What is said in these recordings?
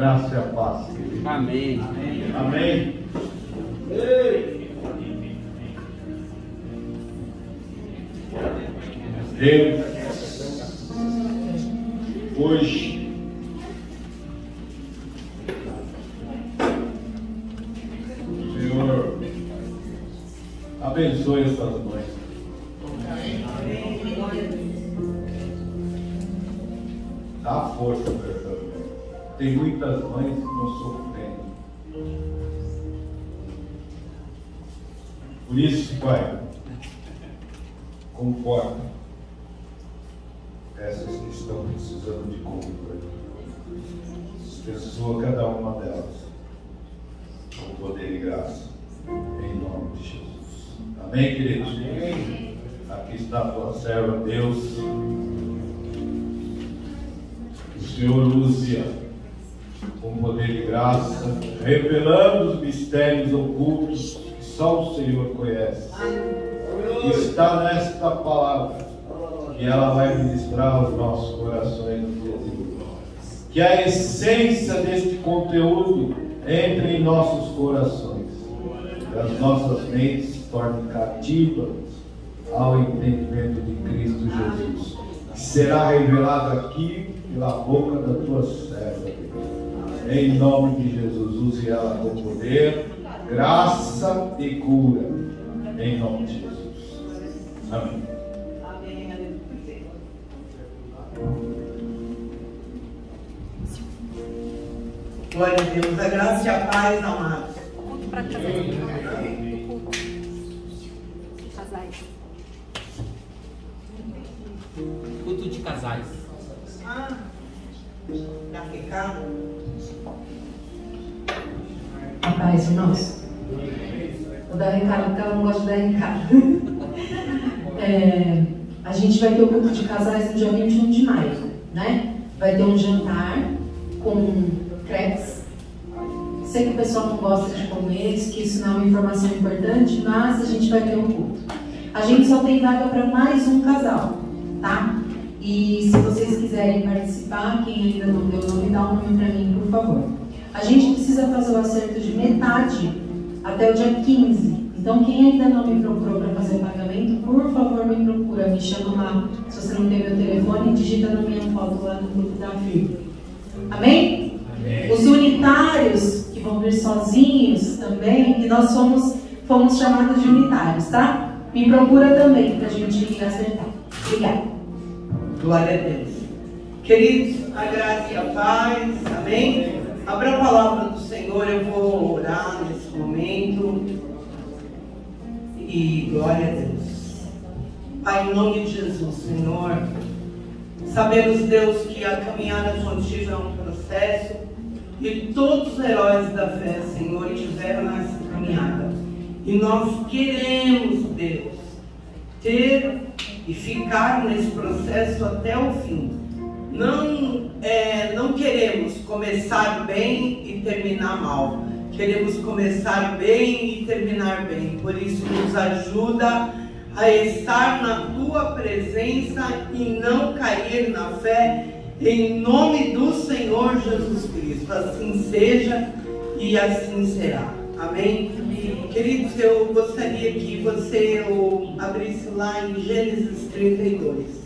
Graça e a paz, querido. Amém. Amém. Amém. Ei. Deus, hoje, o Senhor abençoe essas mães. Dá força para essas mães. Tem muitas mães que estão sofrendo. Por isso, Pai, conforta essas que estão precisando de cura. Abençoa cada uma delas com poder e graça, em nome de Jesus. Amém, queridos? Amém. Aqui está a tua serva, Deus. Que o Senhor use-a com poder e graça, revelando os mistérios ocultos que só o Senhor conhece. Está nesta palavra que ela vai ministrar aos nossos corações no futuro. Que a essência deste conteúdo entre em nossos corações e as nossas mentes se tornem cativas ao entendimento de Cristo Jesus, que será revelado aqui pela boca da tua serva. Em nome de Jesus, use ela com poder, graça e cura. Em nome de Jesus. Amém. Glória a Deus, a graça e a paz, amados. Culto para casais. Culto de casais. Já ficaram? A paz, irmãos. Vou dar recado porque ela não gosta de dar recado. A gente vai ter o culto de casais no dia 21 de maio, né? Vai ter um jantar com crepes. Sei que o pessoal não gosta de comer, que isso não é uma informação importante, mas a gente vai ter um culto. A gente só tem vaga para mais um casal, tá? E se vocês quiserem participar, quem ainda não deu o nome, dá o nome para mim, por favor. A gente precisa fazer o acerto de metade até o dia 15. Então, quem ainda não me procurou para fazer o pagamento, por favor, me procura. Me chama lá. Se você não tem meu telefone, digita na minha foto lá no grupo da FIB. Amém? Amém? Os unitários, que vão vir sozinhos também, que nós fomos chamados de unitários, tá? Me procura também para a gente acertar. Obrigada. Glória a Deus. Queridos, a graça e a paz. Amém? Abra a palavra do Senhor, eu vou orar nesse momento. E glória a Deus. Pai, em nome de Jesus, Senhor, sabemos, Deus, que a caminhada contigo é um processo e todos os heróis da fé, Senhor, estiveram nessa caminhada. E nós queremos, Deus, ter e ficar nesse processo até o fim. Não queremos começar bem e terminar mal. Queremos começar bem e terminar bem. Por isso, nos ajuda a estar na tua presença e não cair na fé, em nome do Senhor Jesus Cristo. Assim seja e assim será. Amém? Amém. Queridos, eu gostaria que você abrisse lá em Gênesis 32.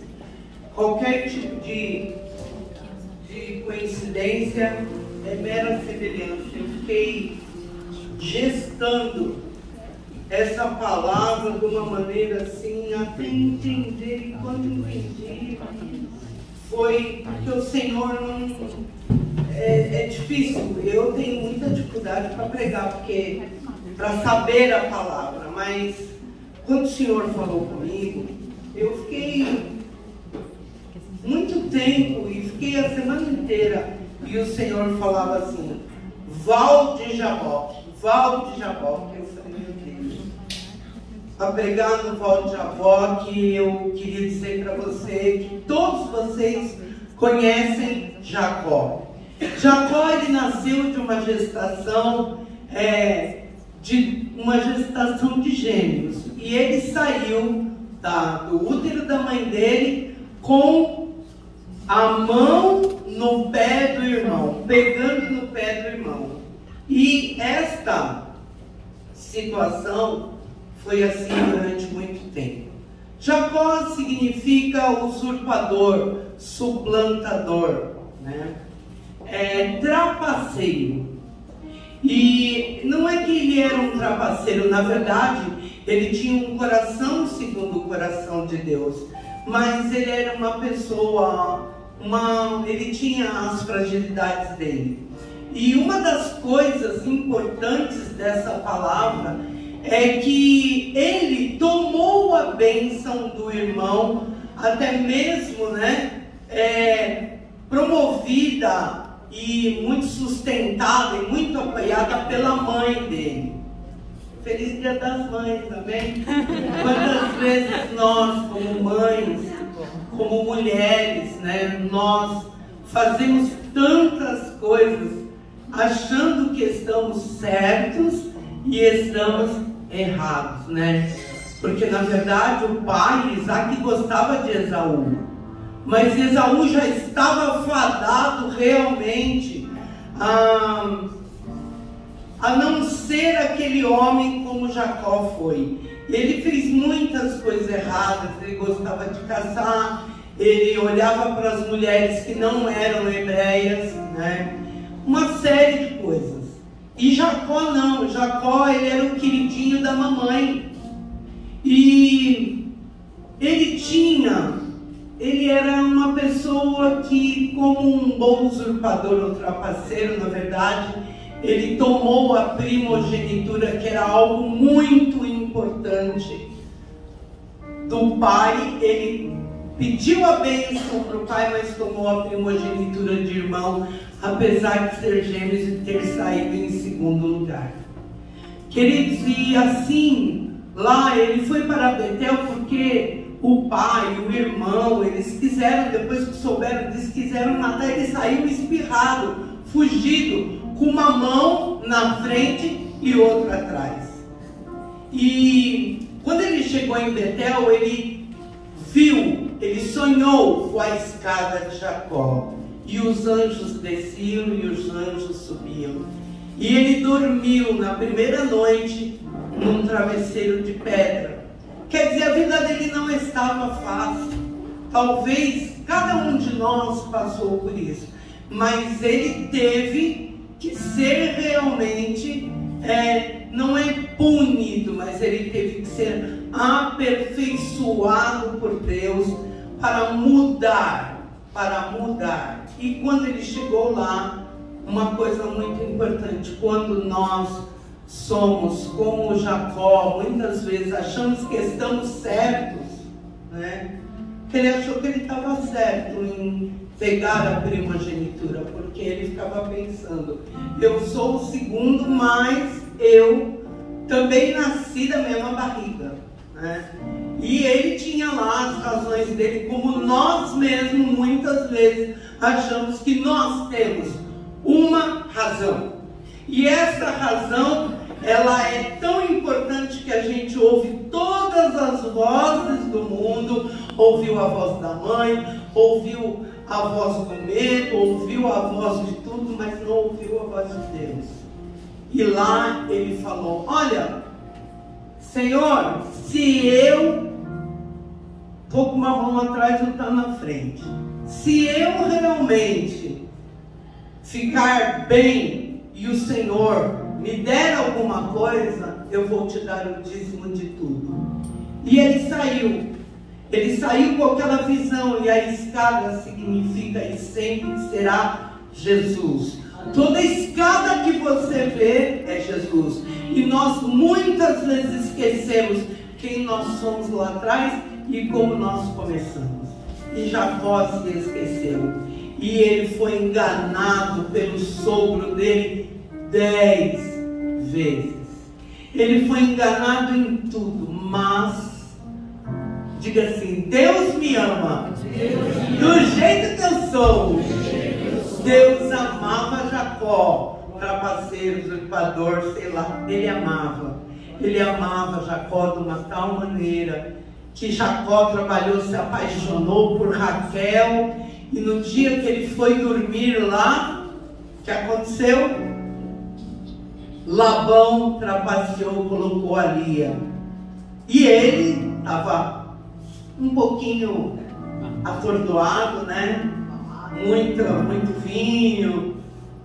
Qualquer tipo de coincidência é mera semelhança. Eu fiquei gestando essa palavra de uma maneira assim, até entender, e quando entendi, foi porque o Senhor não... É difícil, eu tenho muita dificuldade para pregar, para saber a palavra, mas quando o Senhor falou comigo, eu fiquei muito tempo e fiquei a semana inteira, e o Senhor falava assim, Val de Jaboque. Eu falei, meu Deus, para pregar no Val de Jaboque, eu queria dizer para você que todos vocês conhecem Jacó. Jacó, ele nasceu de uma gestação de gêmeos, e ele saiu do útero da mãe dele com a mão no pé do irmão, pegando no E esta situação foi assim durante muito tempo. Jacó significa usurpador, suplantador, né? Trapaceiro. E não é que ele era um trapaceiro, na verdade, ele tinha um coração segundo o coração de Deus, mas ele era uma pessoa, ele tinha as fragilidades dele. E uma das coisas importantes dessa palavra é que ele tomou a bênção do irmão, até mesmo, né, promovida e muito sustentada e muito apoiada pela mãe dele. Feliz Dia das Mães, amém? Quantas vezes nós, como mães, como mulheres, né, nós fazemos tantas coisas achando que estamos certos e estamos errados, né? Porque na verdade o pai, Isaac, gostava de Esaú, mas Esaú já estava fadado realmente a não ser aquele homem como Jacó foi. Ele fez muitas coisas erradas, ele gostava de caçar, ele olhava para as mulheres que não eram hebreias, né? Uma série de coisas. E Jacó não, Jacó ele era o queridinho da mamãe. E ele era uma pessoa que, como um bom usurpador ou trapaceiro, na verdade, ele tomou a primogenitura, que era algo muito importante do pai. Ele pediu a bênção para o pai, mas tomou a primogenitura de irmão, apesar de ser gêmeos e ter saído em segundo lugar. Queridos, e assim, lá ele foi para Betel porque o pai, o irmão, eles quiseram, depois que souberam disso, quiseram matar. Ele saiu espirrado, fugido, com uma mão na frente e outra atrás. E quando ele chegou em Betel, ele sonhou com a escada de Jacó. E os anjos desciam e os anjos subiam. E ele dormiu na primeira noite num travesseiro de pedra. Quer dizer, a vida dele não estava fácil. Talvez cada um de nós passou por isso. Mas ele teve que ser realmente, não é punido, mas ele teve que ser aperfeiçoado por Deus para mudar. E quando ele chegou lá, uma coisa muito importante, quando nós somos como Jacó, muitas vezes achamos que estamos certos, né? Ele achou que ele estava certo em pegar a primogenitura, porque ele ficava pensando, eu sou o segundo, mas eu também nasci da mesma barriga, né? E ele tinha lá as razões dele, como nós mesmos muitas vezes achamos que nós temos uma razão. E essa razão, ela é tão importante que a gente ouve todas as vozes do mundo, ouviu a voz da mãe, ouviu a voz do medo, ouviu a voz de tudo, mas não ouviu a voz de Deus. E lá ele falou, olha, Senhor, se eu estou com uma mão atrás e outra na frente, se eu realmente ficar bem e o Senhor me der alguma coisa, eu vou te dar o dízimo de tudo. E ele saiu com aquela visão, e a escada significa e sempre será Jesus. Toda escada que você vê é Jesus. E nós muitas vezes esquecemos quem nós somos lá atrás e como nós começamos. E Jacó se esqueceu. E ele foi enganado pelo sogro dele 10 vezes. Ele foi enganado em tudo, mas diga assim, Deus me ama do jeito que eu sou. Deus amava Jacó, trapaceiro, usurpador, sei lá, ele amava Jacó de uma tal maneira que Jacó trabalhou, se apaixonou por Raquel, e no dia que ele foi dormir lá, o que aconteceu? Labão trapaceou, colocou a Lia. E ele estava um pouquinho atordoado, né? Muito vinho,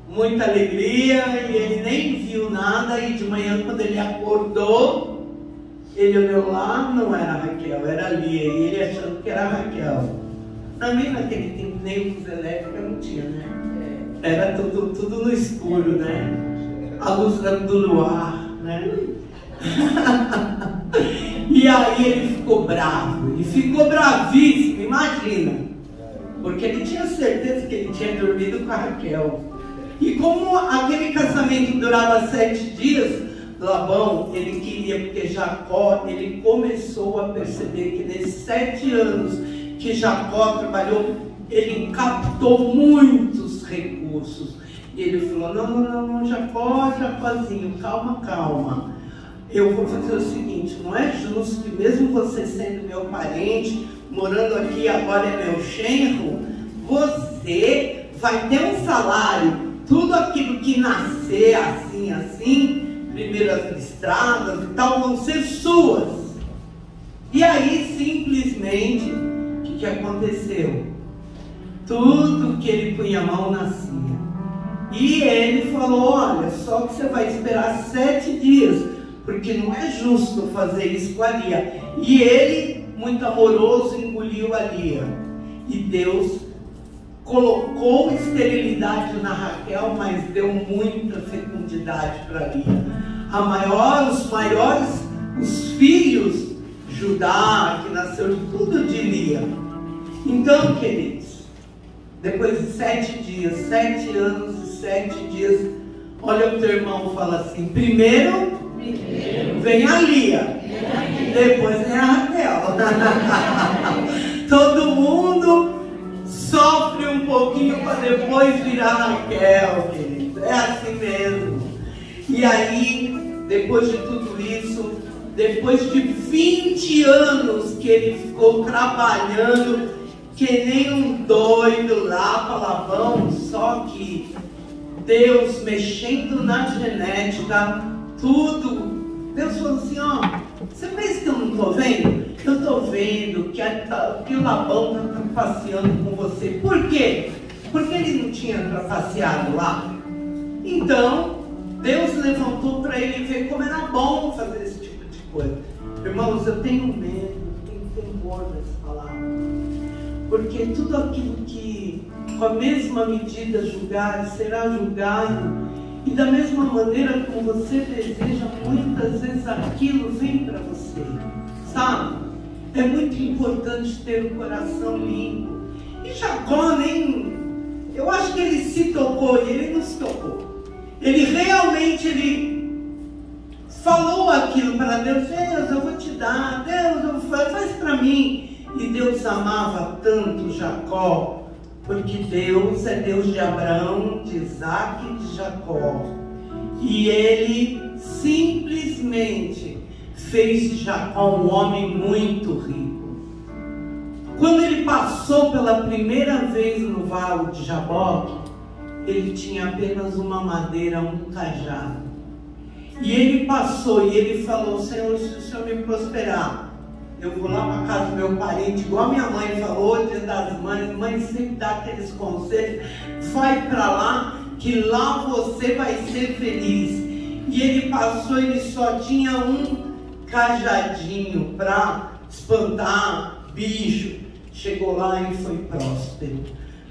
muita alegria, e ele nem viu nada. E de manhã, quando ele acordou, ele olhou lá, não era Raquel, era Lia, e ele achando que era Raquel. Também naquele tempo nem luz elétrica não tinha, né? Era tudo no escuro, né? A luz do luar, né? E aí ele ficou bravo, ele ficou bravíssimo, imagina, porque ele tinha certeza que ele tinha dormido com a Raquel. E como aquele casamento durava 7 dias, Labão, ele queria, porque Jacó, ele começou a perceber que nesses 7 anos que Jacó trabalhou, ele captou muitos recursos. E ele falou, não, Jacózinho, calma. Eu vou fazer o seguinte, não é justo que mesmo você sendo meu parente, morando aqui agora é meu genro, você vai ter um salário, tudo aquilo que nascer assim, primeiras estradas e tal, vão ser suas. E aí, simplesmente, o que aconteceu? Tudo que ele punha a mão nascia. E ele falou, olha, só que você vai esperar 7 dias, porque não é justo fazer isso com a Lia. E ele, muito amoroso, engoliu a Lia. E Deus colocou esterilidade na Raquel, mas deu muita fecundidade para Lia. Os filhos, Judá, que nasceu de tudo de Lia. Então, queridos, depois de 7 dias, 7 anos e 7 dias, olha o teu irmão, fala assim, primeiro vem a Lia, depois vem a Raquel. Todo mundo sofre um pouquinho para depois virar Raquel, querido. É assim mesmo. E aí, depois de tudo isso, depois de 20 anos que ele ficou trabalhando que nem um doido lá para Labão, só que Deus mexendo na genética, tudo. Deus falou assim, ó, você pensa que eu não estou vendo? Eu estou vendo que o Labão está trapaceando com você. Por quê? Porque ele não tinha trapaceado lá. Então, Deus levantou para ele ver como era bom fazer esse tipo de coisa. Irmãos, eu tenho medo, tenho temor dessa palavra. Porque tudo aquilo que com a mesma medida julgar, será julgado. E da mesma maneira como você deseja, muitas vezes aquilo vem para você. Sabe? É muito importante ter o coração limpo. E Jacó eu acho que ele se tocou e ele não se tocou. Ele realmente, falou aquilo para Deus, Deus, eu vou te dar, Deus, faz para mim. E Deus amava tanto Jacó, porque Deus é Deus de Abraão, de Isaac e de Jacó. E ele simplesmente fez de Jacó um homem muito rico. Quando ele passou pela primeira vez no vale de Jaboque, ele tinha apenas uma madeira, um cajado. E ele passou e ele falou, Senhor, se o Senhor me prosperar, eu vou lá para casa do meu parente, igual a minha mãe falou, dia das mães, mãe sempre dá aqueles conselhos, vai para lá, que lá você vai ser feliz. E ele passou, ele só tinha um cajadinho para espantar bicho. Chegou lá e foi próspero.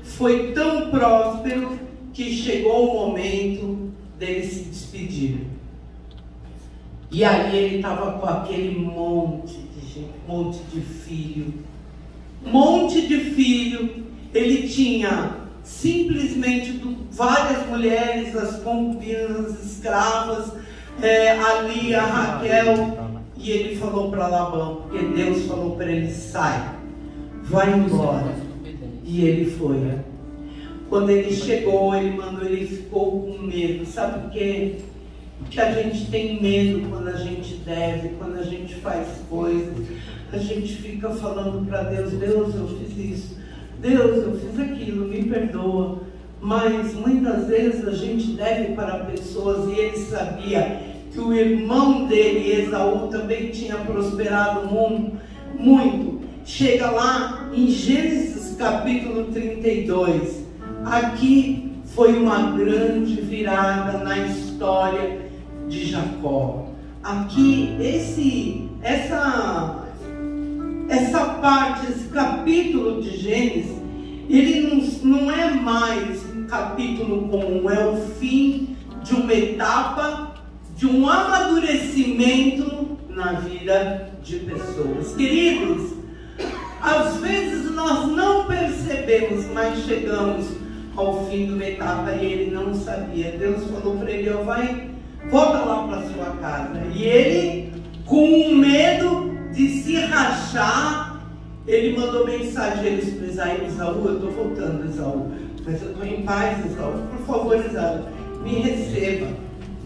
Foi tão próspero que chegou o momento dele se despedir. E aí ele estava com aquele monte de gente, monte de filho. Ele tinha simplesmente várias mulheres, as concubinas, as escravas, ali a Raquel. E ele falou para Labão, porque Deus falou para ele, sai, vai embora. E ele foi. Quando ele chegou, ele ficou com medo. Sabe por quê? Porque a gente tem medo quando a gente deve, quando a gente faz coisas. A gente fica falando para Deus, Deus, eu fiz isso. Deus, eu fiz aquilo, me perdoa. Mas muitas vezes a gente deve para pessoas, e ele sabia que o irmão dele, Esaú, também tinha prosperado muito. Chega lá em Gênesis capítulo 32. Aqui foi uma grande virada na história de Jacó. Aqui, essa parte, esse capítulo de Gênesis, ele não é mais um capítulo comum, é o fim de uma etapa, de um amadurecimento na vida de pessoas. Queridos, às vezes nós não percebemos, mas chegamos ao fim de uma etapa e ele não sabia. Deus falou para ele: volta lá para sua casa. E ele, com medo de se rachar, ele mandou mensageiros para Esaú: eu estou voltando, Esaú, mas eu estou em paz, Esaú, por favor, Esaú, me receba.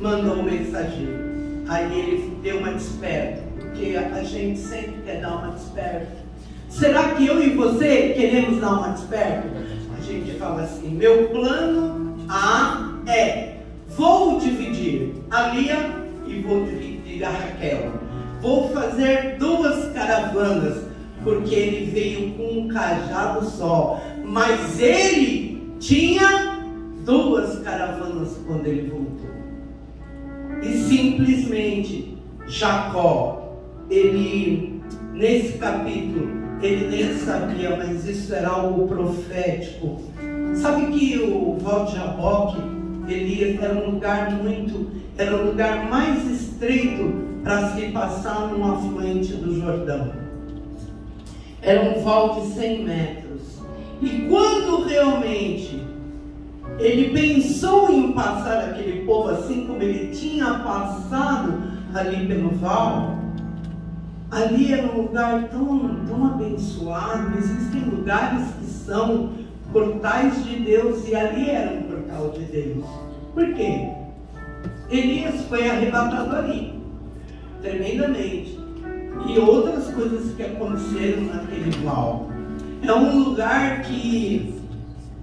Mandou um mensageiro. Aí ele deu uma desperta, porque a gente sempre quer dar uma desperta. Será que eu e você queremos dar uma desperta? A gente fala assim: meu plano A é: vou dividir a Lia e vou dividir a Raquel. Vou fazer 2 caravanas, porque ele veio com um cajado só. Mas ele tinha 2 caravanas quando ele voltou. E simplesmente Jacó, ele, nesse capítulo, ele nem sabia, mas isso era algo profético. Sabe que o Val de Jaboque, ele era um lugar mais estreito para se passar num afluente do Jordão. Era um val de 100 metros. E quando realmente ele pensou em passar aquele povo assim como ele tinha passado ali pelo val, ali era um lugar tão abençoado. Existem lugares que são portais de Deus, e ali era um portal de Deus. Por quê? Elias foi arrebatado ali, tremendamente, e outras coisas que aconteceram naquele val. É um lugar que,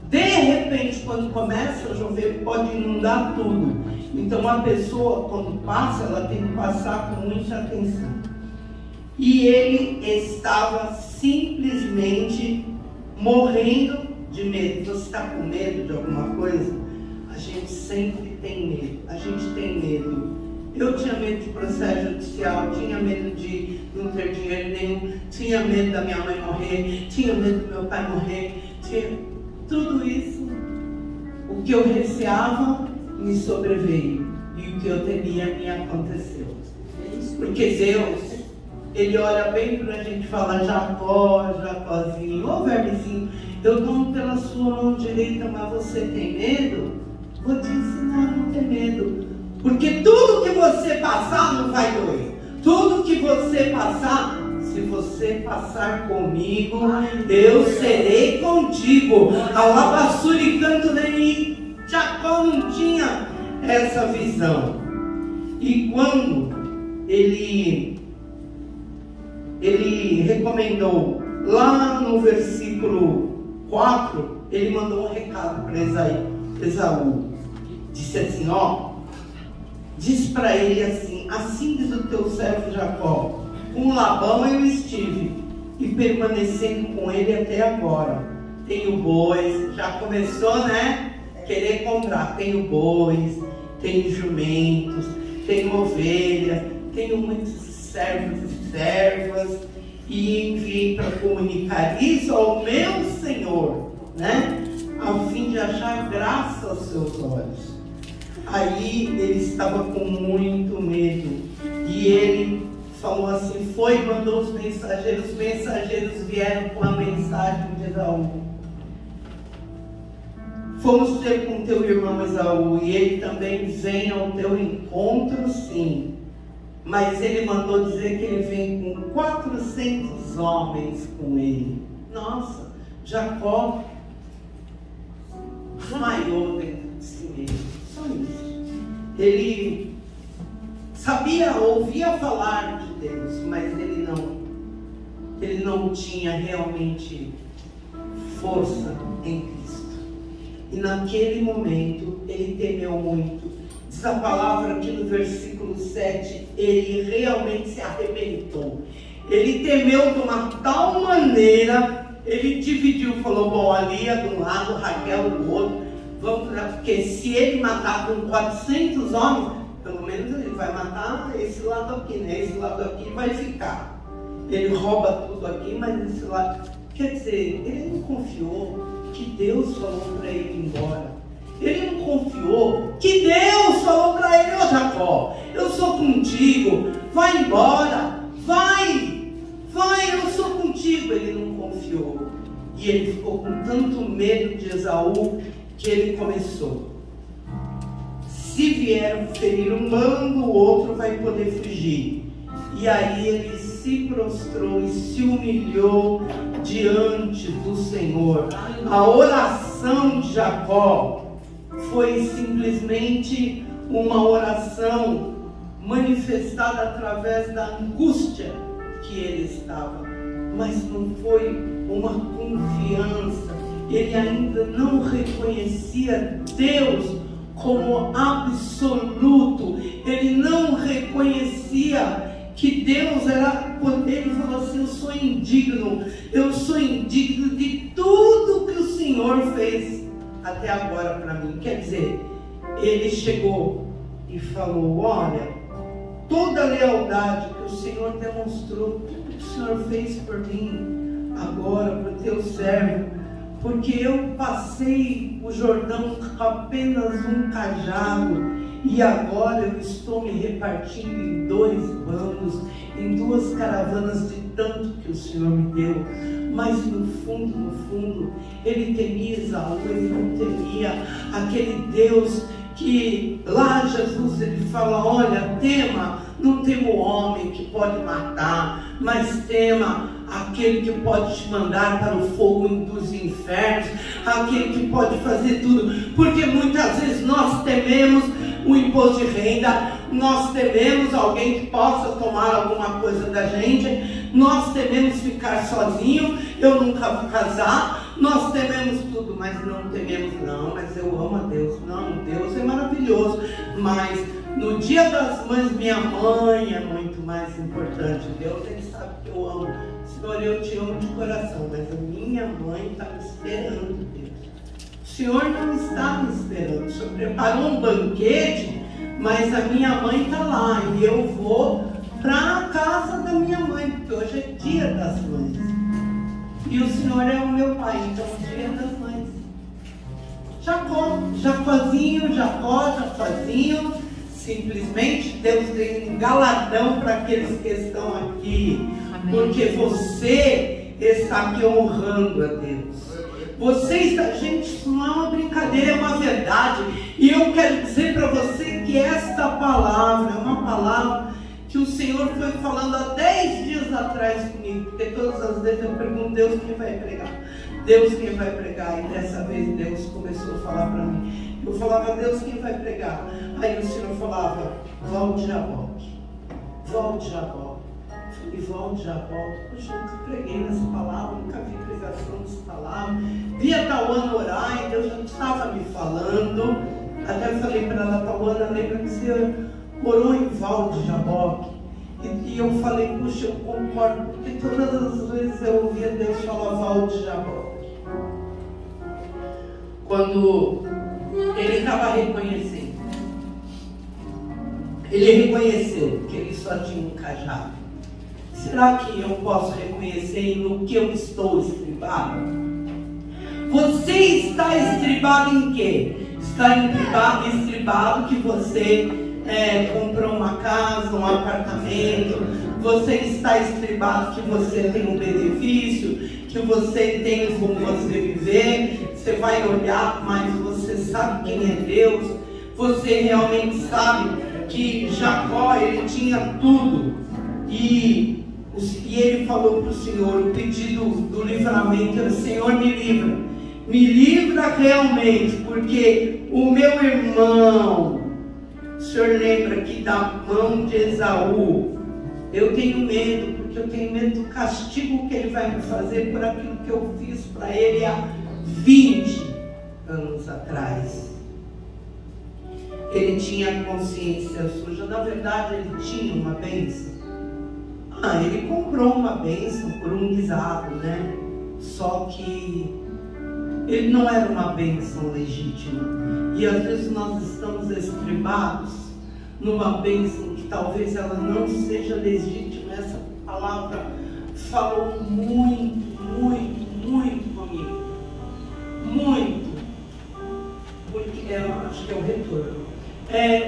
de repente, quando começa a chover, pode inundar tudo. Então a pessoa, quando passa, ela tem que passar com muita atenção. E ele estava simplesmente morrendo de medo. Você está com medo de alguma coisa? A gente sempre tem medo. A gente tem medo. Eu tinha medo de processo judicial, tinha medo de não ter dinheiro nenhum, tinha medo da minha mãe morrer, tinha medo do meu pai morrer, tudo isso. O que eu receava me sobreveio, e o que eu temia me aconteceu. Porque Deus, ele olha bem para a gente e fala: Jacó, Jacózinho, ô vermezinho, eu tomo pela sua mão direita, mas você tem medo? Vou te ensinar a não ter medo. Porque tudo que você passar não vai doer. Tudo que você passar, se você passar comigo, eu serei contigo. Alabassuri canto nem. Jacó não tinha essa visão. E quando ele recomendou, lá no versículo 4, ele mandou um recado para Esaú. Disse assim: diz para ele assim diz o teu servo Jacó: com Labão eu estive, e permanecendo com ele até agora. Tenho bois, já começou, né? Querer comprar. Tenho bois, tenho jumentos, tenho ovelhas, tenho muitos servos e servas, e enviei para comunicar isso ao meu Senhor, né? A fim de achar graça aos seus olhos. Aí ele estava com muito medo, e ele falou assim, mandou os mensageiros vieram com a mensagem de Esaú. Fomos ter com teu irmão Esaú, e ele também vem ao teu encontro, sim. Mas ele mandou dizer que ele vem com 400 homens com ele. Nossa, Jacó desmaiou dentro de si mesmo. Só isso. Ele ouvia falar de Deus, mas ele não tinha realmente força em Cristo. E naquele momento ele temeu muito. Diz a palavra aqui no versículo 7, ele realmente se arrebentou. Ele temeu de uma tal maneira, ele dividiu, falou, bom, ali é de um lado, Raquel do outro, vamos, porque se ele matar com 400 homens, pelo menos ele vai matar esse lado aqui, né? Esse lado aqui vai ficar. Ele rouba tudo aqui, mas esse lado... Quer dizer, ele não confiou que Deus falou para ele ir embora. Ele não confiou que Deus falou para ele, ô Jacó, eu sou contigo, vai embora, vai, eu sou contigo. Ele não confiou. E ele ficou com tanto medo de Esaú que ele começou. Se vier ferir um bando, o outro vai poder fugir. E aí ele se prostrou e se humilhou diante do Senhor. A oração de Jacó foi simplesmente uma oração manifestada através da angústia que ele estava, mas não foi uma confiança. Ele ainda não reconhecia Deus como absoluto, ele não reconhecia que Deus era. Ele falou assim, eu sou indigno de tudo que o Senhor fez até agora para mim. Quer dizer, ele chegou e falou, olha, toda a lealdade que o Senhor demonstrou, tudo que o Senhor fez por mim, agora por teu servo, porque eu passei o Jordão com apenas um cajado, e agora eu estou me repartindo em 2 bandos, em 2 caravanas de tanto que o Senhor me deu. Mas no fundo, ele temia Esaú, ele não temia aquele Deus que lá Jesus ele fala, olha, tema, não tema o homem que pode matar, mas tema aquele que pode te mandar para o fogo dos infernos, aquele que pode fazer tudo, porque muitas vezes nós tememos o imposto de renda, nós tememos alguém que possa tomar alguma coisa da gente, nós tememos ficar sozinho, eu nunca vou casar, nós tememos tudo, mas não tememos, não, mas eu amo a Deus, não, Deus é maravilhoso, mas no dia das mães, minha mãe é muito mais importante, Deus ele sabe que eu amo, Senhor, eu te amo de coração, mas a minha mãe está me esperando, Deus. O Senhor não está me esperando, o Senhor preparou um banquete, mas a minha mãe está lá, e eu vou para a casa da minha mãe, porque hoje é dia das mães. E o Senhor é o meu pai, então é dia das mães. Jacozinho, simplesmente Deus tem um galardão para aqueles que estão aqui. Amém. Porque você está aqui honrando a Deus. Você está, gente, isso não é uma brincadeira, é uma verdade. E eu quero dizer para você que esta palavra é uma palavra que o Senhor foi falando há 10 dias atrás comigo, porque todas as vezes eu pergunto, Deus, quem vai pregar? Deus, quem vai pregar? E dessa vez Deus começou a falar para mim. Eu falava, Deus, quem vai pregar? Aí o Senhor falava, volte já volte. Volte já volte. E volte já volte. Poxa, eu nunca preguei nessa palavra, nunca vi pregação nessa palavra. Vi a Tauana orar e Deus já estava me falando. Até eu falei para ela, Tauana, lembra que você orou em Valde Jaboque? E eu falei, puxa, eu concordo, porque todas as vezes eu ouvia Deus falar Valde Jaboque. Quando ele estava reconhecendo, ele reconheceu que ele só tinha um cajado. Será que eu posso reconhecer no que eu estou estribado? Você está estribado em quê? Está estribado que você comprou uma casa, um apartamento. Você está estribado que você tem um benefício, que você tem como você viver. Você vai olhar, mas você sabe quem é Deus. Você realmente sabe que Jacó, ele tinha tudo. E ele falou para o Senhor, o pedido do livramento era, Senhor, me livra realmente, porque o meu irmão, o Senhor lembra que da mão de Esaú, eu tenho medo, porque eu tenho medo do castigo que ele vai me fazer por aquilo que eu fiz para ele há 20 anos atrás. Ele tinha consciência suja. Na verdade, ele tinha uma bênção. Ele comprou uma bênção por um guisado, né? Só que ele não era uma bênção legítima. E às vezes nós estamos estribados numa bênção que talvez ela não seja legítima. Essa palavra falou muito, muito, muito comigo. Muito. Porque eu acho que é o retorno.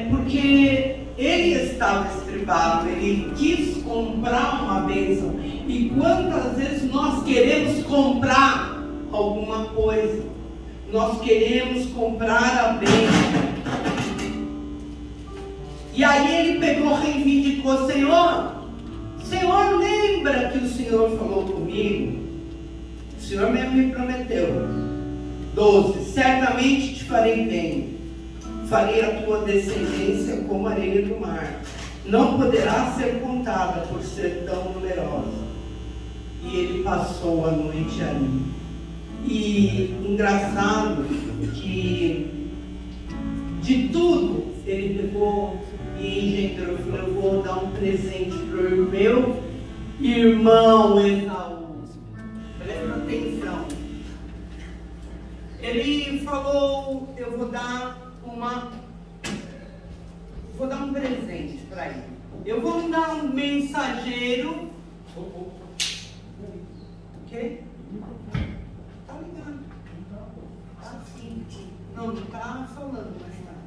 Porque ele estava estribado, ele quis comprar uma bênção. E quantas vezes nós queremos comprar alguma coisa? Nós queremos comprar a bênção. E aí ele pegou, reivindicou: Senhor, lembra que o Senhor falou comigo? O Senhor mesmo me prometeu. 12, certamente te farei bem. Farei a tua descendência como a areia do mar. Não poderá ser contada por ser tão numerosa. E ele passou a noite ali. E engraçado que de tudo ele pegou e engendrou. Eu vou dar um presente para o meu irmão Esaú. Presta atenção. Ele falou: eu vou dar um presente para ele. Eu vou dar um mensageiro. O quê? Tá ligado? Tá sim. Não, não tá falando mais nada.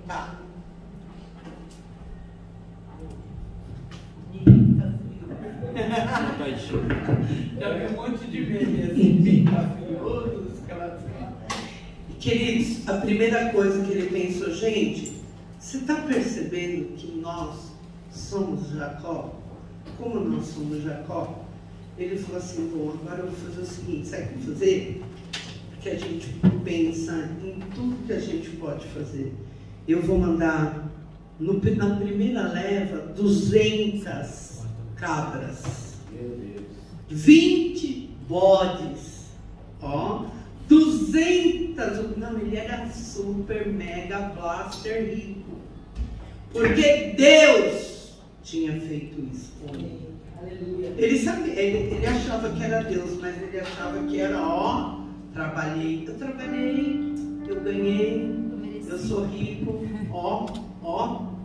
Tá. Já vi um monte de vezes assim, maravilhosos, Queridos, a primeira coisa que ele pensou: gente, você está percebendo que nós somos Jacó? Como nós somos Jacó? Ele falou assim: bom, agora eu vou fazer o seguinte, sabe o que eu vou fazer? Porque a gente pensa em tudo que a gente pode fazer. Eu vou mandar, na primeira leva, 200 cabras, 20 bodes, 200, não, ele era super, mega, blaster rico, porque Deus tinha feito isso com ele. Aleluia. Ele sabia, ele achava que era Deus, mas ele achava que era, eu trabalhei, eu ganhei, eu sou rico,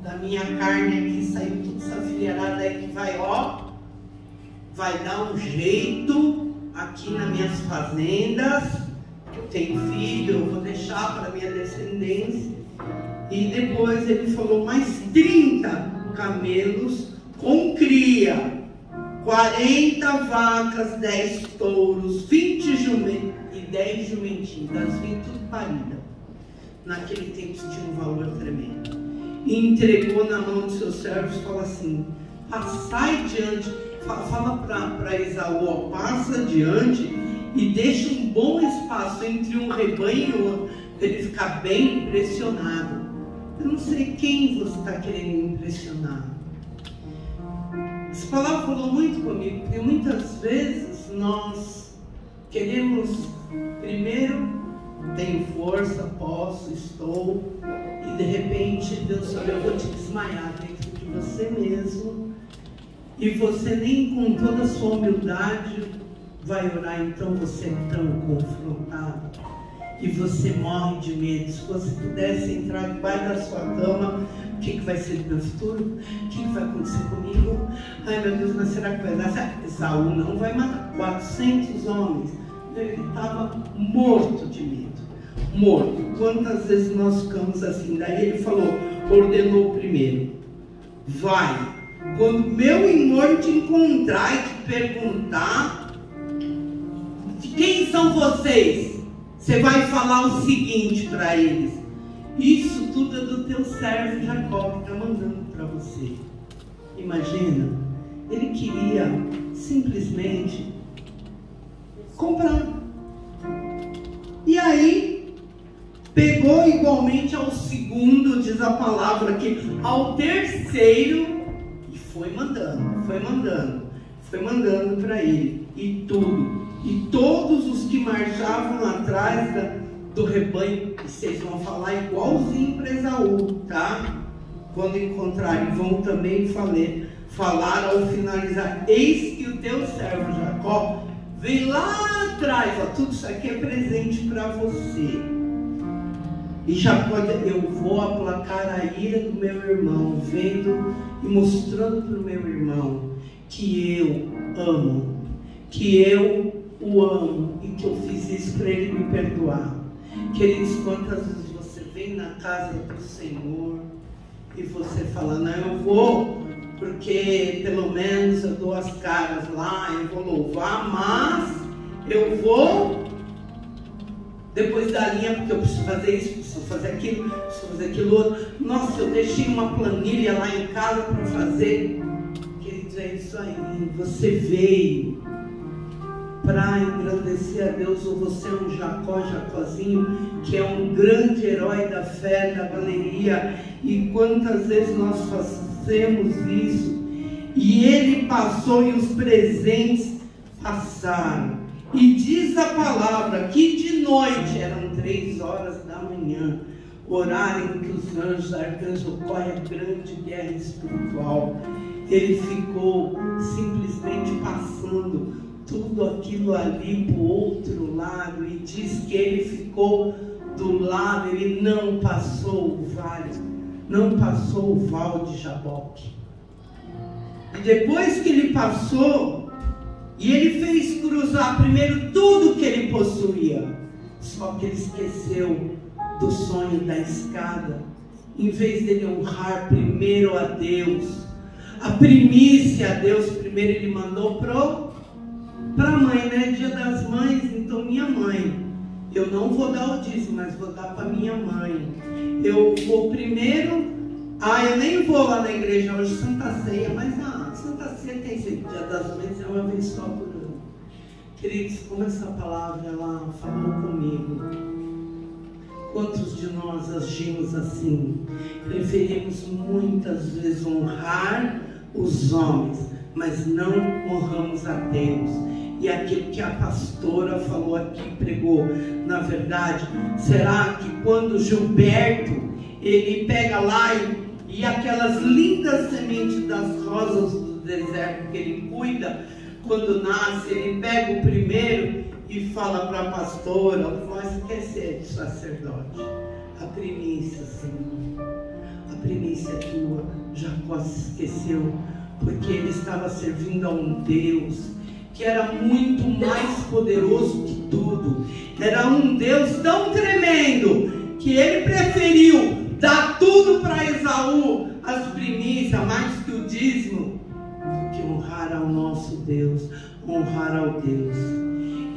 da minha carne aqui saiu tudo essa filharada aí que vai dar um jeito aqui nas minhas fazendas. Eu tenho filho, eu vou deixar para minha descendência. E depois ele falou: mais 30 camelos com cria, 40 vacas, 10 touros, 20 jumentos e 10 jumentinhos, das 20 tudo paridas. Naquele tempo tinha um valor tremendo. E entregou na mão dos seus servos e falou assim: passai diante, fala para Esaú, passa adiante e deixa um bom espaço entre um rebanho e outro, para ele ficar bem impressionado. Eu não sei quem você está querendo impressionar. Essa palavra falou muito comigo, porque muitas vezes nós queremos, primeiro, tenho força, posso, estou, e de repente Deus falou: eu vou te desmaiar dentro de você mesmo, e você nem com toda a sua humildade vai orar. Então você é tão confrontado e você morre de medo. Se você pudesse entrar debaixo da sua cama, o que vai ser do meu futuro? O que vai acontecer comigo? Ai meu Deus, mas será que vai dar? Esaú não vai matar 400 homens. Ele estava morto de medo. Morto. Quantas vezes nós ficamos assim? Daí ele falou, ordenou primeiro: vai, quando meu irmão te encontrar e te perguntar quem são vocês, você vai falar o seguinte para eles: isso tudo é do teu servo Jacó que está mandando para você. Imagina, ele queria simplesmente comprar. E aí pegou igualmente ao segundo, diz a palavra, que ao terceiro, e foi mandando para ele, e tudo. e todos os que marchavam atrás do rebanho, e vocês vão falar igualzinho para Esaú, tá? Quando encontrarem, vão também falar ao finalizar: eis que o teu servo Jacó vem lá atrás. Ó, tudo isso aqui é presente para você. E Jacó, eu vou aplacar a ira do meu irmão, vendo e mostrando para o meu irmão que eu amo, que eu o amo e que eu fiz isso para ele me perdoar. Queridos, quantas vezes você vem na casa do Senhor e você fala: não, eu vou porque pelo menos eu dou as caras lá, eu vou louvar, mas eu vou depois da linha, porque eu preciso fazer isso, preciso fazer aquilo, preciso fazer aquilo outro. Nossa, eu deixei uma planilha lá em casa para fazer. Queridos, é isso aí. Você veio para engrandecer a Deus, ou você é um Jacózinho, que é um grande herói da fé, da galeria. E quantas vezes nós fazemos isso, e ele passou e os presentes passaram. E diz a palavra que de noite, eram 3 horas da manhã, horário em que os anjos, arcanjos, ocorre a grande guerra espiritual. Ele ficou simplesmente passando tudo aquilo ali para o outro lado, e diz que ele ficou do lado, ele não passou o vale, não passou o val de Jaboque. E depois que ele passou, e ele fez cruzar primeiro tudo que ele possuía, só que ele esqueceu do sonho da escada. Em vez dele honrar primeiro a Deus, a primícia a Deus, primeiro ele mandou para a mãe, né? Dia das Mães, então minha mãe, eu não vou dar o dízimo, mas vou dar para minha mãe. Eu vou primeiro, eu nem vou lá na igreja hoje, Santa Ceia, mas Santa Ceia tem sempre, Dia das Mães é uma vez só por ano. Queridos, como essa palavra ela falou comigo, quantos de nós agimos assim? Preferimos muitas vezes honrar os homens, mas não honramos a Deus. E aquilo que a pastora falou aqui, pregou, na verdade, será que quando Gilberto, ele pega lá e aquelas lindas sementes das rosas do deserto que ele cuida, quando nasce, ele pega o primeiro e fala para a pastora: você quer ser de sacerdote? A primícia, Senhor, a primícia é tua. Jacó se esqueceu, porque ele estava servindo a um Deus que era muito mais poderoso que tudo. Era um Deus tão tremendo que ele preferiu dar tudo para Esaú, as primícias, mais que o dízimo, do que honrar ao nosso Deus, honrar ao Deus.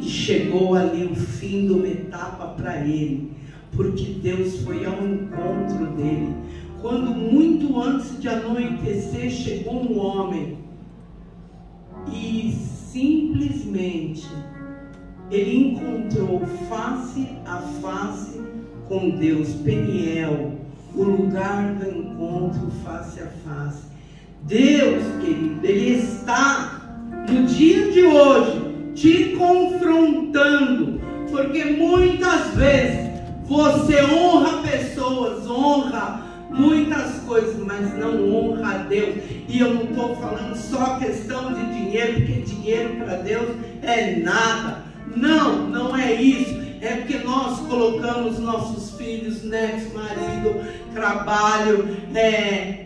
E chegou ali o fim de uma etapa para ele, porque Deus foi ao encontro dele. Quando muito antes de anoitecer, chegou um homem e simplesmente ele encontrou face a face com Deus. Peniel, o lugar do encontro face a face. Deus, querido, Ele está no dia de hoje te confrontando, porque muitas vezes você honra pessoas, honra muitas coisas, mas não honra a Deus. E eu não estou falando só questão de dinheiro, porque dinheiro para Deus é nada. Não, não é isso. É porque nós colocamos nossos filhos, netos, marido, trabalho,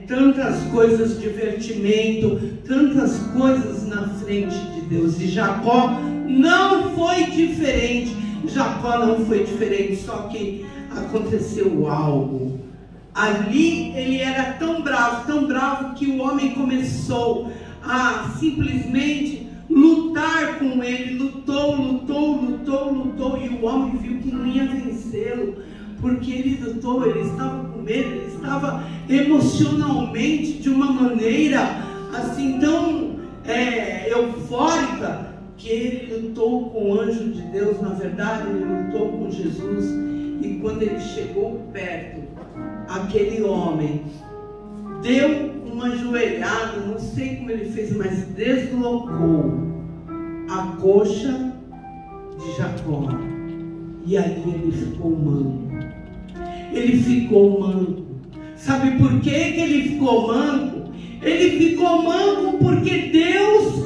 tantas coisas, divertimento, tantas coisas na frente de Deus. E Jacó não foi diferente. Jacó não foi diferente, só que aconteceu algo. Ali ele era tão bravo, que o homem começou a simplesmente lutar com ele. Lutou, e o homem viu que não ia vencê-lo, porque ele lutou, ele estava com medo, ele estava emocionalmente de uma maneira assim tão eufórica, que ele lutou com o anjo de Deus. Na verdade, ele lutou com Jesus. E quando ele chegou perto, aquele homem deu uma joelhada, não sei como ele fez, mas deslocou a coxa de Jacó. E aí ele ficou manco. Ele ficou manco. Sabe por que ele ficou manco? Ele ficou manco porque Deus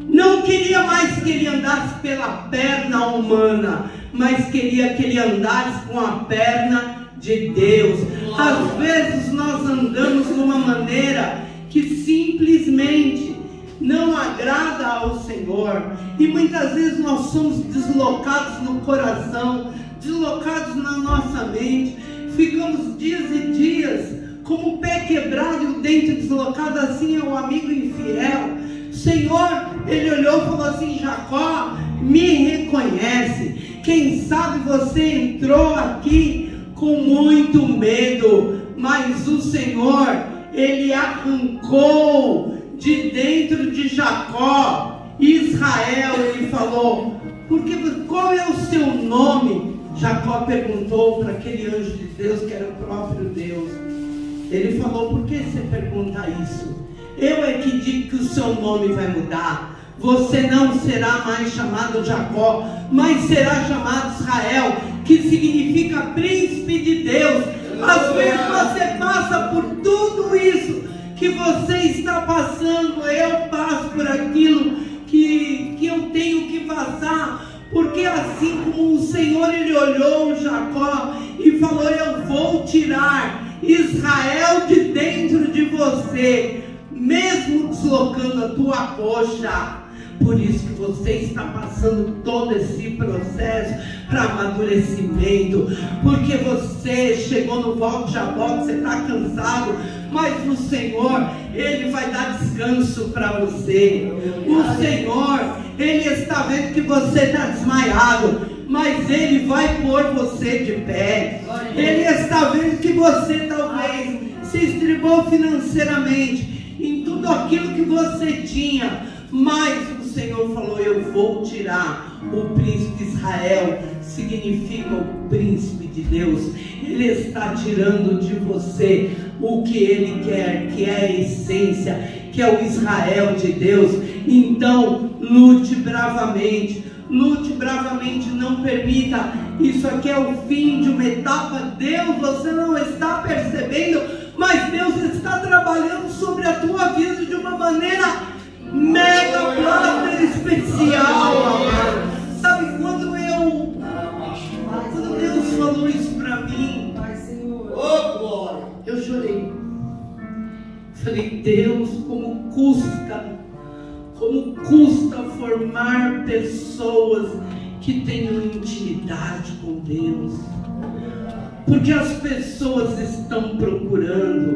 não queria mais que ele andasse pela perna humana, mas queria que ele andasse com a perna de Deus. Às vezes nós andamos de uma maneira que simplesmente não agrada ao Senhor, e muitas vezes nós somos deslocados no coração, deslocados na nossa mente, ficamos dias e dias como o pé quebrado e o dente deslocado. Assim é o amigo infiel. O Senhor, ele olhou e falou assim: Jacó, me reconhece. Quem sabe você entrou aqui com muito medo, mas o Senhor, ele arrancou de dentro de Jacó, Israel. Ele falou: qual é o seu nome? Jacó perguntou para aquele anjo de Deus, que era o próprio Deus. Ele falou: por que você pergunta isso? Eu é que digo que o seu nome vai mudar. Você não será mais chamado Jacó, mas será chamado Israel, que significa príncipe de Deus. Às vezes você passa por tudo isso que você está passando. Eu passo por aquilo que eu tenho que passar, porque assim como o Senhor, ele olhou Jacó e falou: eu vou tirar Israel de dentro de você, mesmo deslocando a tua coxa. Por isso que você está passando todo esse processo para amadurecimento, porque você chegou no Val de Jabó, você está cansado, mas o Senhor, ele vai dar descanso para você. O Senhor, ele está vendo que você está desmaiado, mas ele vai pôr você de pé. Ele está vendo que você talvez se estribou financeiramente em tudo aquilo que você tinha, mas o Senhor falou: eu vou tirar o príncipe de Israel, significa o príncipe de Deus. Ele está tirando de você o que ele quer, que é a essência, que é o Israel de Deus. Então lute bravamente, não permita. Isso aqui é o fim de uma etapa. Deus, você não está percebendo, mas Deus está trabalhando sobre a tua vida de uma maneira mega plata especial, amado. Sabe, quando Deus falou isso para mim, eu chorei. Falei: Deus, como custa formar pessoas que tenham intimidade com Deus, porque as pessoas estão procurando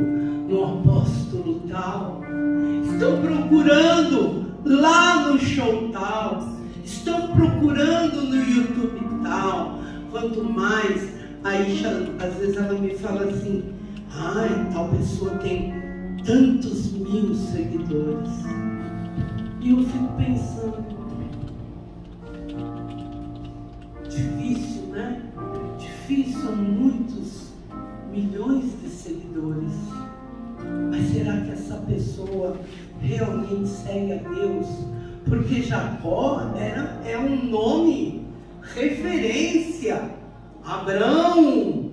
no apóstolo tal, estão procurando lá no show tal, estão procurando no YouTube tal. Quanto mais, aí às vezes ela me fala assim: ai, tal pessoa tem tantos mil seguidores. E eu fico pensando, difícil, né? Difícil, são muitos milhões de seguidores. Mas será que essa pessoa realmente segue a Deus? Porque Jacó é um nome, referência. Abraão,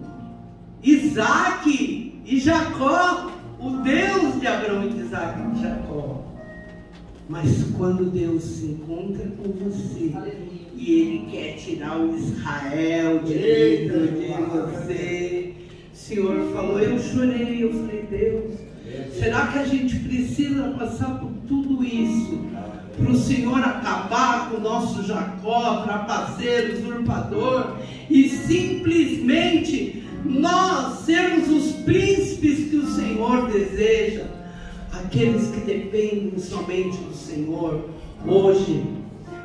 Isaac e Jacó, o Deus de Abraão, de Isaac e de Jacó. Mas quando Deus se encontra com você, e Ele quer tirar o Israel de dentro de você, o Senhor falou, eu chorei, eu falei: Deus, será que a gente precisa passar por tudo isso para o Senhor acabar com o nosso Jacó, trapaceiro, usurpador, e simplesmente nós sermos os príncipes que o Senhor deseja? Aqueles que dependem somente do Senhor, hoje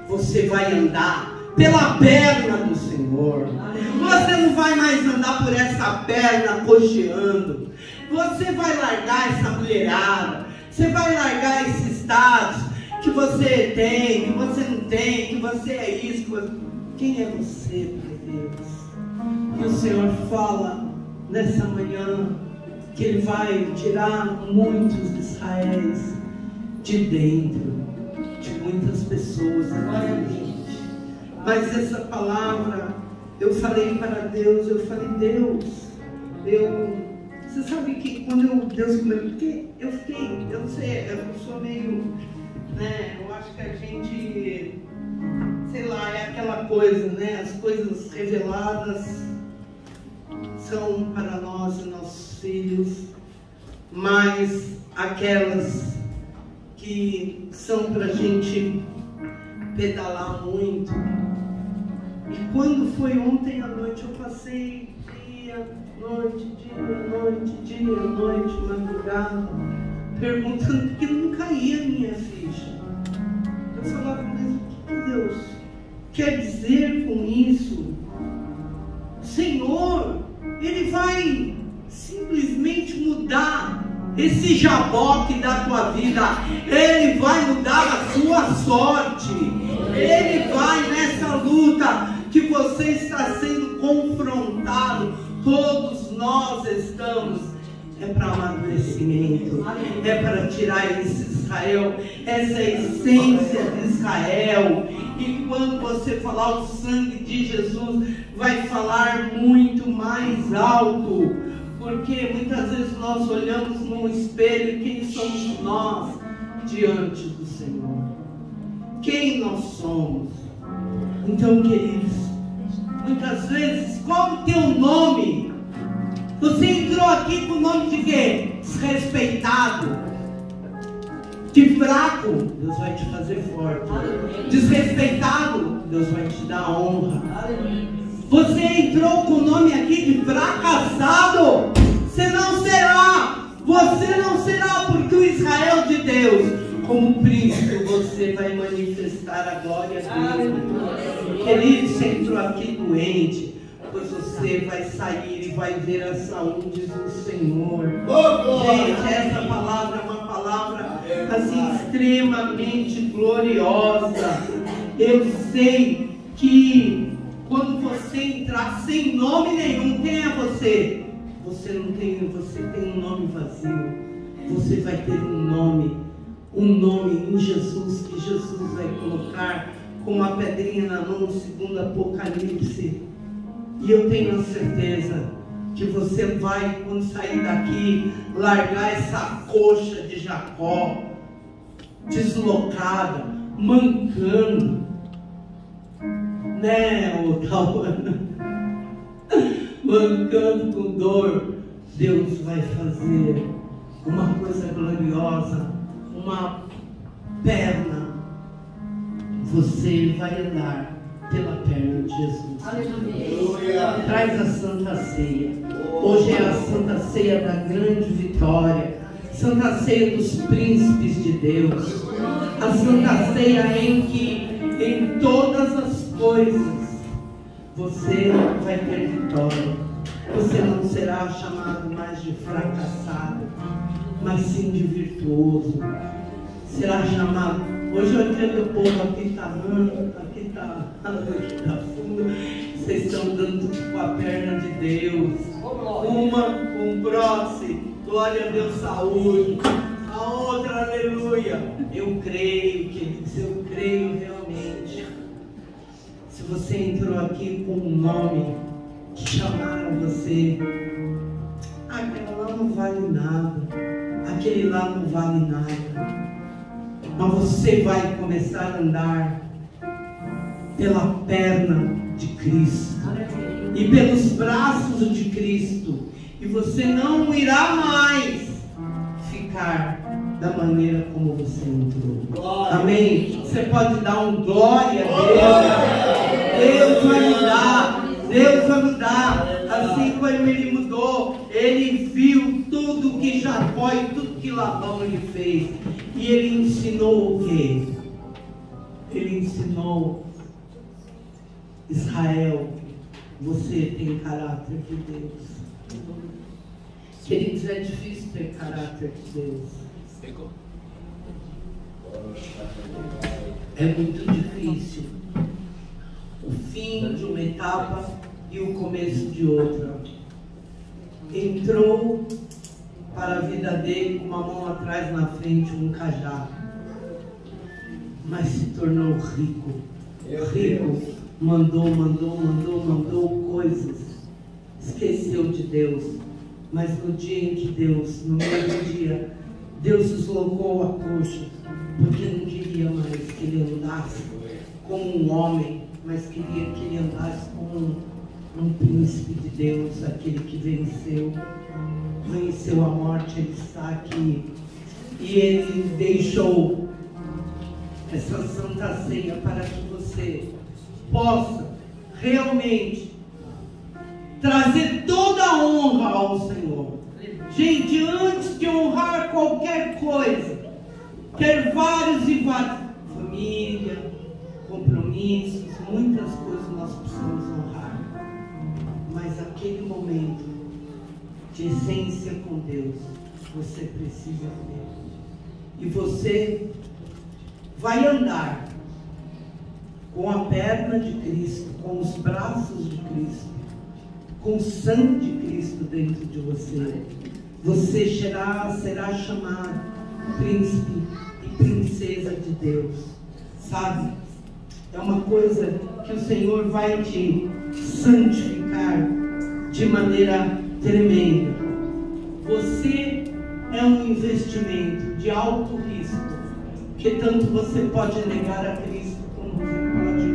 você vai andar pela perna do Senhor. Você não vai mais andar por essa perna cocheando. Você vai largar essa mulherada, você vai largar esses status que você tem, que você não tem, que você é isso. Quem é você para Deus? E o Senhor fala nessa manhã que Ele vai tirar muitos Israéis de dentro de muitas pessoas. Mas essa palavra, eu falei para Deus, Deus, você sabe que quando Deus começou, porque eu não sei, eu sou meio, né, eu acho que a gente, sei lá, é aquela coisa, né, as coisas reveladas são para nós e nossos filhos, mas aquelas que são para a gente pedalar muito. E quando foi ontem à noite, eu passei dia, noite, madrugada, perguntando porque não caía a minha ficha. Eu falava, mas o que Deus quer dizer com isso? Senhor, Ele vai simplesmente mudar esse jaboque da tua vida. Ele vai mudar a sua sorte. Ele vai nessa luta que você está sendo confrontado. Todos nós estamos. É para amadurecimento. É para tirar esse Israel, essa essência de Israel. E quando você falar o sangue de Jesus, vai falar muito mais alto. Porque muitas vezes nós olhamos no espelho, quem somos nós diante do Senhor? Quem nós somos? Então, queridos, muitas vezes, qual o teu nome? Você entrou aqui com o nome de quê? Desrespeitado, de fraco, Deus vai te fazer forte. Desrespeitado, Deus vai te dar honra. Você entrou com o nome aqui de fracassado, você não será, porque o Israel de Deus, como príncipe, você vai manifestar a glória dele. Querido, você entrou aqui doente, pois você vai sair e vai ver a saúde do Senhor. Gente, essa palavra é uma palavra assim extremamente gloriosa. Eu sei que quando você entrar sem nome nenhum, quem é você? Você tem um nome vazio. Você vai ter um nome em Jesus, que Jesus vai colocar com uma pedrinha na mão, segundo Apocalipse. E eu tenho a certeza que você vai, quando sair daqui, largar essa coxa de Jacó, deslocada, mancando, né, o Tauana? Mancando com dor. Deus vai fazer uma coisa gloriosa, uma perna. Você vai andar pela perna de Jesus. Aleluia. Traz a Santa Ceia. Hoje é a Santa Ceia da grande vitória, Santa Ceia dos príncipes de Deus, a Santa Ceia em que em todas as coisas você vai ter vitória. Você não será chamado mais de fracassado, mas sim de virtuoso. Será chamado. Hoje eu entendo o povo aqui está fundo. Vocês estão dando com a perna de Deus. Uma com próximo, glória a Deus, saúde. A outra, aleluia. Eu creio, queridos, eu creio realmente. Se você entrou aqui com um nome que chamaram você, aquele lá não vale nada, aquele lá não vale nada. Mas você vai começar a andar pela perna de Cristo e pelos braços de Cristo, e você não irá mais ficar da maneira como você entrou. Amém? Você pode dar um glória a Deus. Deus vai mudar. Deus vai mudar. Assim como Ele mudou, Ele viu tudo que Jacó e tudo que Labão lhe fez. E Ele ensinou o quê? Ele ensinou Israel: você tem caráter de Deus. Queridos, é difícil ter caráter de Deus. É muito difícil. O fim de uma etapa e o começo de outra. Entrou para a vida dele com uma mão atrás, na frente, um cajado. Mas se tornou rico. Rico mandou coisas, esqueceu de Deus, mas no dia em que Deus, no mesmo dia, Deus deslocou a coxa, porque não queria mais que ele andasse como um homem, mas queria que ele andasse como um príncipe de Deus, aquele que venceu a morte. Ele está aqui e ele deixou essa Santa Ceia para que você possa realmente trazer toda a honra ao Senhor. Gente, antes de honrar qualquer coisa, ter vários e vários, família, compromissos, muitas coisas nós precisamos honrar, mas aquele momento de essência com Deus, você precisa ter. E você vai andar com a perna de Cristo, com os braços de Cristo, com o sangue de Cristo dentro de você. Você será chamado príncipe e princesa de Deus. Sabe? É uma coisa que o Senhor vai te santificar de maneira tremenda. Você é um investimento de alto risco, que tanto você pode negar a Cristo, como você pode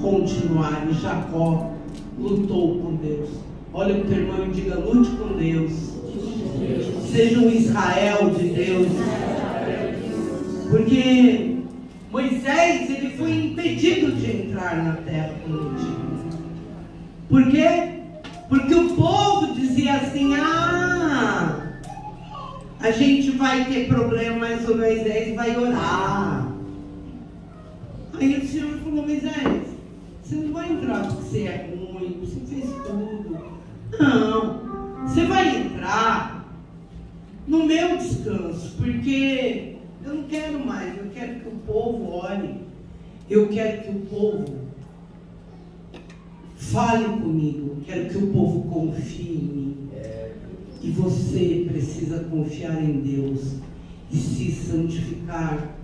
continuar. E Jacó lutou com Deus. Olha o teu irmão e diga: lute com Deus. Seja um Israel de Deus. Porque Moisés, ele foi impedido de entrar na terra prometida. Por quê? Porque o povo dizia assim: a gente vai ter problema, mas o Moisés vai orar. Aí o Senhor falou: Moisés, você não vai entrar porque você é ruim, você fez tudo. Não, você vai entrar no meu descanso, porque eu não quero mais, eu quero que o povo ore, eu quero que o povo fale comigo, eu quero que o povo confie em mim. E você precisa confiar em Deus e se santificar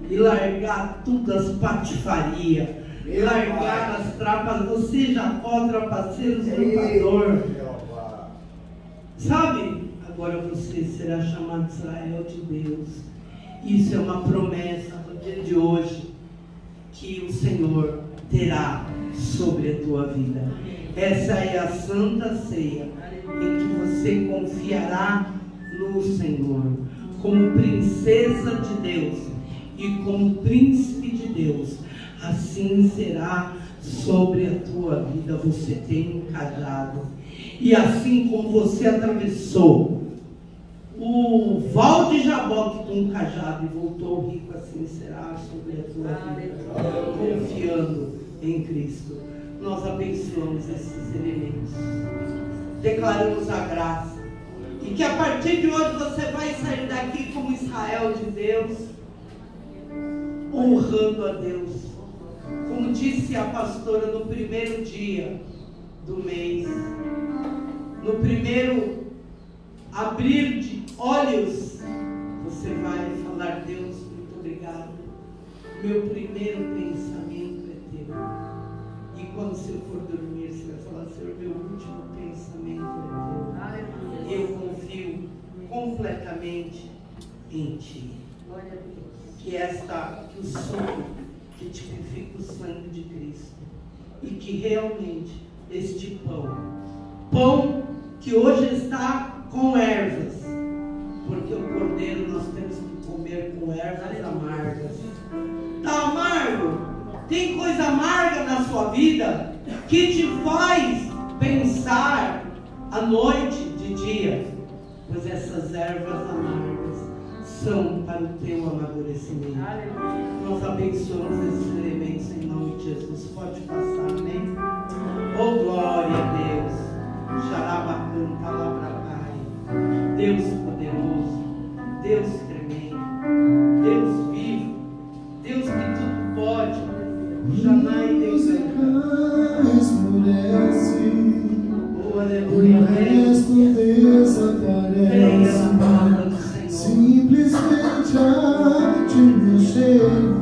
e largar todas as patifarias, largar as trapas. Você, Jacó, trapaceiro, usurpador, sabe? Agora você será chamado Israel de Deus. Isso é uma promessa do dia de hoje que o Senhor terá sobre a tua vida. Essa é a Santa Ceia, em que você confiará no Senhor como princesa de Deus e como príncipe de Deus. Assim será sobre a tua vida. Você tem um cajado, e assim como você atravessou o val de Jaboque com um cajado e voltou rico, assim será sobre a tua vida, confiando em Cristo. Nós abençoamos esses elementos, declaramos a graça, e que a partir de hoje você vai sair daqui como Israel de Deus, honrando a Deus. Como disse a pastora no primeiro dia do mês, no primeiro abrir de olhos, você vai falar: Deus, muito obrigado, meu primeiro pensamento é teu. E quando você for dormir, você vai falar: Senhor, meu último pensamento é teu. Eu confio completamente em ti. Que o sono que tipifica o sangue de Cristo, e que realmente este pão que hoje está com ervas, porque o cordeiro nós temos que comer com ervas amargas. Está amargo? Tem coisa amarga na sua vida que te faz pensar à noite de dia? Pois essas ervas amargas são para o teu amadurecimento. Nós abençoamos esses elementos em nome de Jesus. Pode passar, amém? Oh, glória a Deus. Xarabacanta, labracai. Deus poderoso, Deus tremendo, Deus vivo, Deus que tudo pode. Jamais oh, aleluia. O resto desaparece. Simplesmente a ti me chego.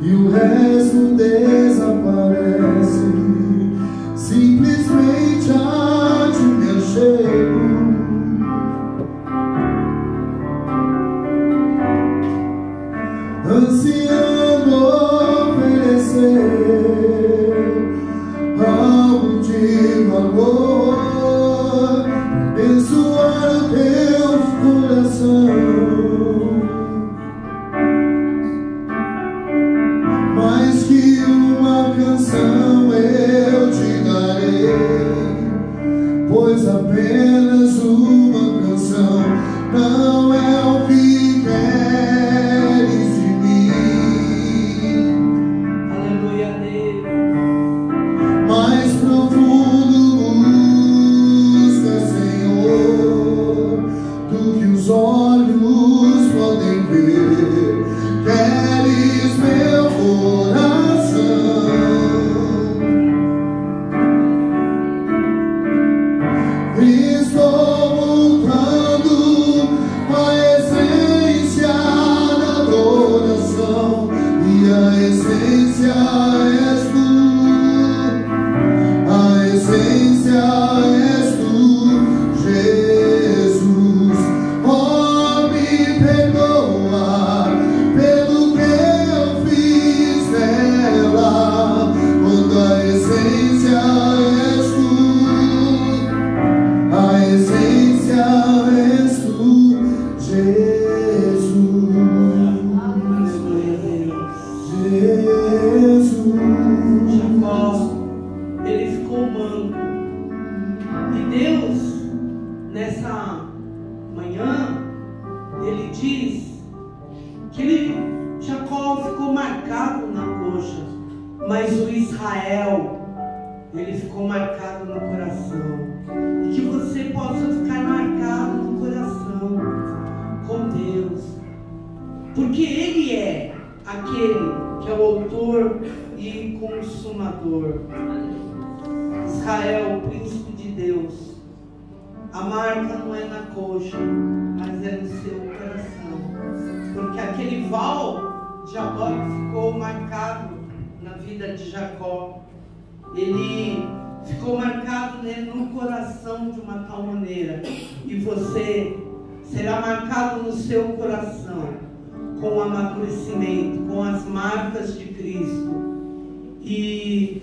e o resto desaparece. Simplesmente há de meu chego, ansiando oferecer algo de valor, abençoar o teu coração. Mais que uma canção eu te darei, pois apenas uma canção não é o que queres de mim. Aleluia, Deus. Mais profundo busca, Senhor, do que os olhos podem ver. Queres meu coração. Estou voltando à essência da adoração, e a essência és tu. A essência és tu, Jesus. Oh, me perdoa pelo que eu fiz nela, quando a essência és tu. A essência és tu, Jesus. Aleluia, Deus. Jesus. Jacó, ele ficou manco. E Deus, nessa manhã, ele diz que Jacó ficou marcado na coxa, mas o Israel, ele ficou marcado no coração. E que você possa ficar marcado no coração com Deus, porque Ele é aquele que é o autor e consumador. Israel, o príncipe de Deus, a marca não é na coxa, mas é no seu coração, porque aquele val de Jacó ficou marcado na vida de Jacó. Ele ficou marcado, né, no coração de uma tal maneira, e você será marcado no seu coração com o amadurecimento, com as marcas de Cristo. E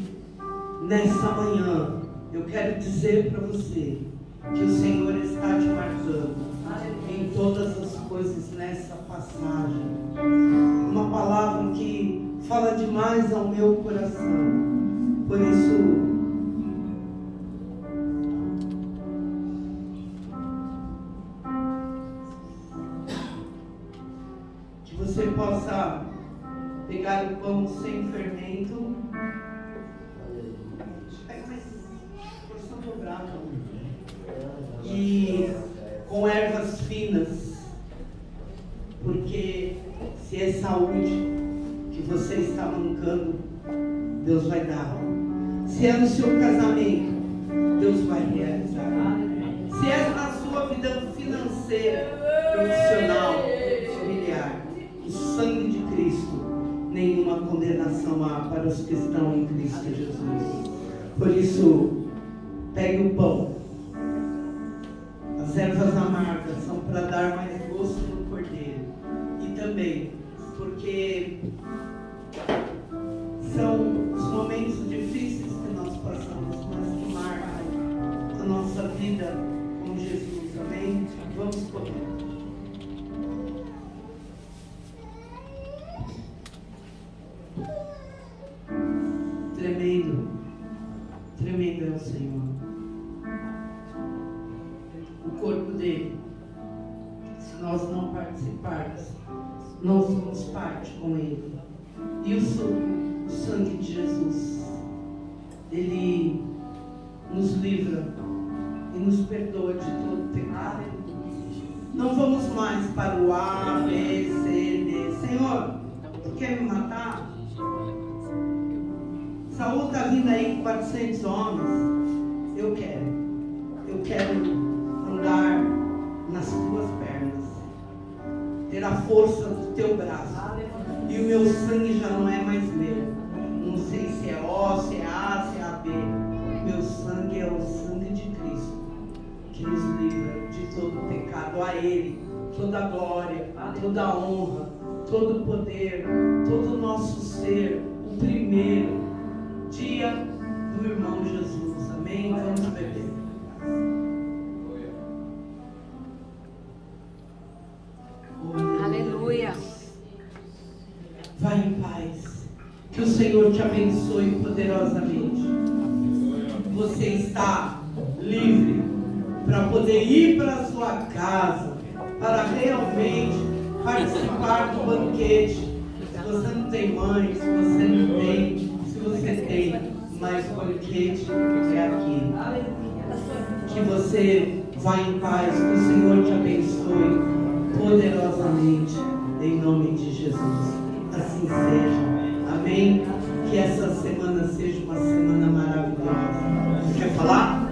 nessa manhã eu quero dizer para você que o Senhor está te marcando em todas as coisas nessa passagem. Uma palavra que fala demais ao meu coração. Por isso, que você possa pegar o pão sem fermento. Pega mais porção dobrada. E com ervas finas. Porque se é saúde que você está mancando, Deus vai dar. Se é no seu casamento, Deus vai realizar. Se é na sua vida financeira, profissional, familiar, o sangue de Cristo, nenhuma condenação há para os que estão em Cristo Jesus. Por isso, pegue o pão. As ervas amargas são para dar mais gosto no cordeiro. E também porque são os momentos difíceis que nós passamos, mas que marcam a nossa vida com Jesus. Amém? Vamos comer. Tremendo, tremendo é o Senhor. O corpo dele, se nós não participarmos, não somos parte com ele. E o sangue de Jesus, ele nos livra e nos perdoa de todo pecado. Não vamos mais para o A, B, C, D. Senhor, tu quer me matar? Saul está vindo aí com 400 homens. Eu quero andar nas tuas pernas, ter a força do teu braço. e o meu sangue já não é mais meu. Não sei se é O, se é A, se é AB. Meu sangue é o sangue de Cristo, que nos livra de todo pecado. A Ele toda a glória, toda a honra, todo o poder, todo o nosso ser, o primeiro dia do irmão Jesus. Amém? Vamos beber. Aleluia. Vai em paz. Que o Senhor te abençoe poderosamente. Você está livre para poder ir para a sua casa, para realmente participar do banquete. Se você não tem mãe, se você não tem, se você tem, mas o banquete é aqui. Que você vá em paz, que o Senhor te abençoe poderosamente, em nome de Jesus. Assim seja. Amém? Que essa semana seja uma semana maravilhosa. Quer falar?